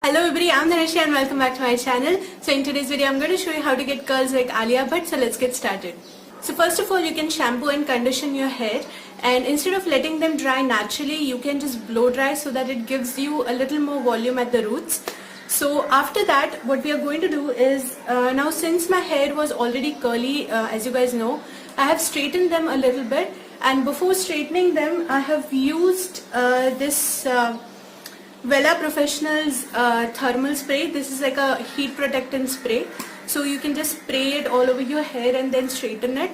Hello everybody, I'm Dhanushri and welcome back to my channel. So in today's video, I'm going to show you how to get curls like Alia Bhatt. So let's get started. So first of all, you can shampoo and condition your hair, and instead of letting them dry naturally, you can just blow dry so that it gives you a little more volume at the roots. So after that, what we are going to do is, now since my hair was already curly, as you guys know, I have straightened them a little bit, and before straightening them, I have used this Wella Professional's thermal spray. This is like a heat protectant spray. So you can just spray it all over your hair and then straighten it.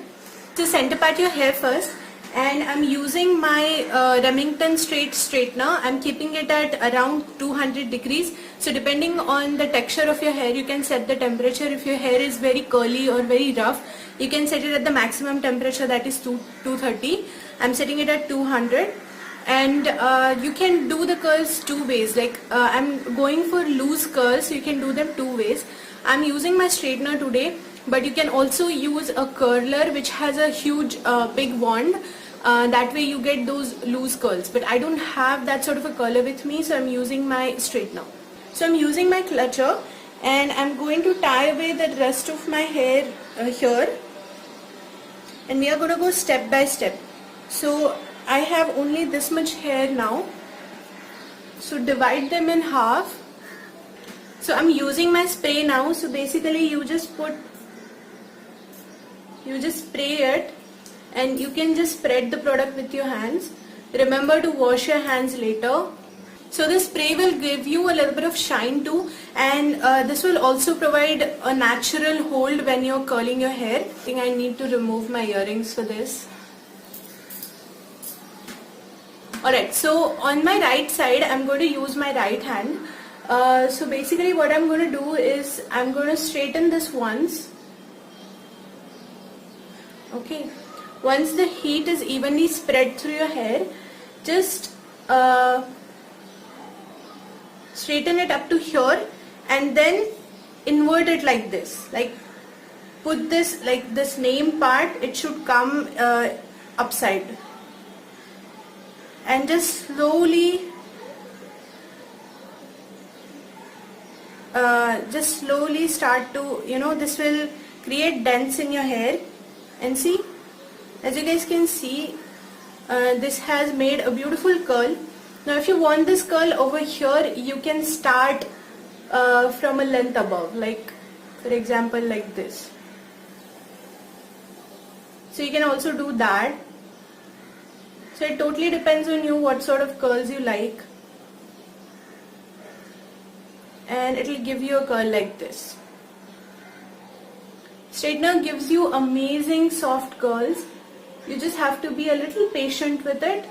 So center part your hair first, and I'm using my Remington straight straightener. I'm keeping it at around 200 degrees. So depending on the texture of your hair, you can set the temperature. If your hair is very curly or very rough, you can set it at the maximum temperature, that is 230. I'm setting it at 200. And you can do the curls two ways. Like I'm going for loose curls, so you can do them two ways. I'm using my straightener today, but you can also use a curler which has a huge big wand. That way you get those loose curls, but I don't have that sort of a curler with me, so I'm using my straightener. So I'm using my clutcher, and I'm going to tie away the rest of my hair here, and we are going to go step by step. So I have only this much hair now, so divide them in half. So I'm using my spray now. So basically you just spray it, and you can just spread the product with your hands. Remember to wash your hands later. So this spray will give you a little bit of shine too, and this will also provide a natural hold when you're curling your hair. I think I need to remove my earrings for this. Alright, so on my right side, I'm going to use my right hand. So basically what I'm going to do is, I'm going to straighten this once. Okay, once the heat is evenly spread through your hair, just straighten it up to here, and then invert it like this. Like put this, like this name part, it should come upside. And just slowly start to, this will create dents in your hair. And see, as you guys can see, this has made a beautiful curl. Now if you want this curl over here, you can start from a length above, like for example like this. So you can also do that. So it totally depends on you what sort of curls you like, and it will give you a curl like this. Straightener gives you amazing soft curls. You just have to be a little patient with it.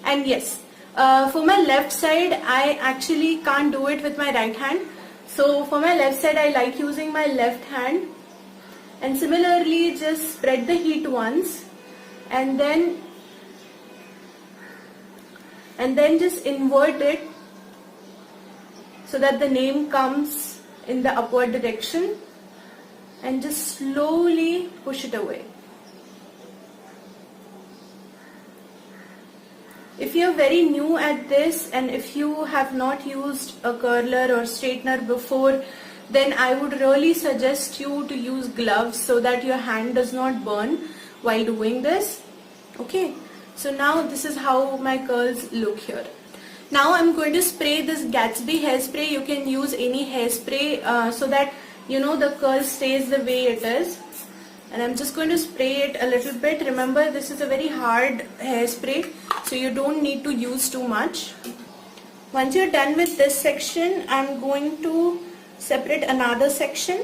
And yes, for my left side, I actually can't do it with my right hand. So for my left side, I like using my left hand. And similarly, just spread the heat once, and then just invert it so that the name comes in the upward direction, and just slowly push it away. If you're very new at this, and if you have not used a curler or straightener before, then I would really suggest you to use gloves so that your hand does not burn while doing this. Okay. So now this is how my curls look here. Now I'm going to spray this Gatsby hairspray. You can use any hairspray so that the curl stays the way it is. And I'm just going to spray it a little bit. Remember, this is a very hard hairspray, so you don't need to use too much. Once you're done with this section, I'm going to separate another section.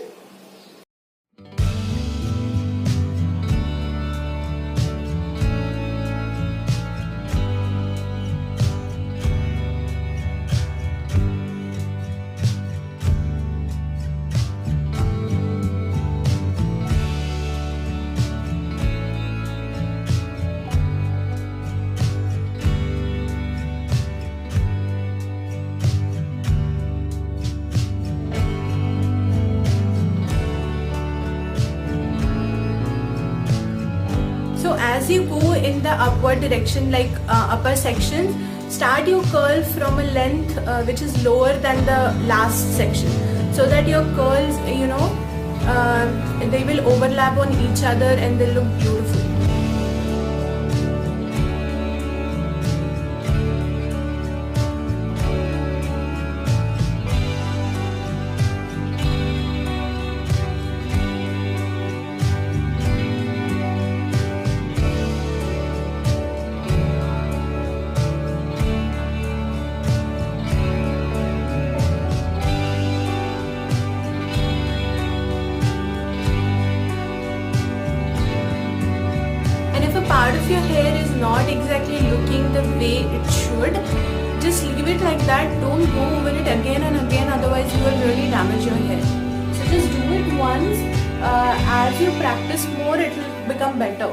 as you go in the upward direction, like upper sections, start your curl from a length which is lower than the last section, so that your curls, they will overlap on each other and they look beautiful. Part of your hair is not exactly looking the way it should, just leave it like that. Don't go over it again and again, otherwise you will really damage your hair. So just do it once. As you practice more, it will become better.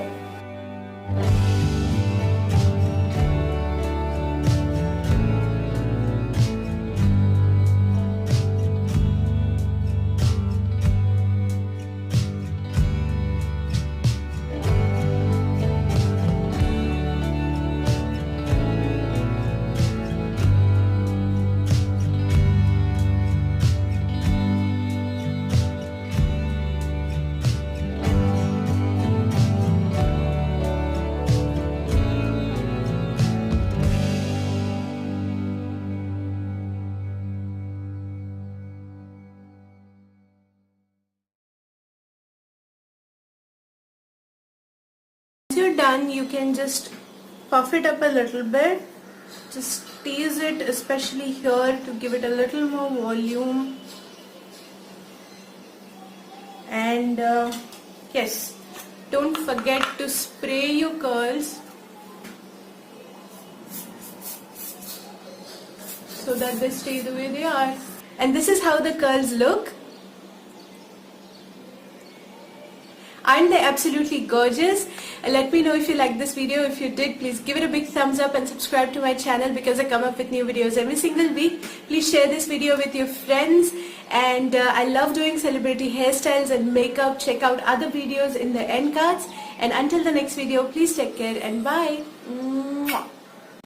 Once you're done, you can just puff it up a little bit. Just tease it, especially here, to give it a little more volume. And yes, don't forget to spray your curls so that they stay the way they are. And this is how the curls look. Aren't they absolutely gorgeous? Let me know if you liked this video. If you did, please give it a big thumbs up and subscribe to my channel, because I come up with new videos every single week. Please share this video with your friends. And I love doing celebrity hairstyles and makeup. Check out other videos in the end cards. And until the next video, please take care and bye.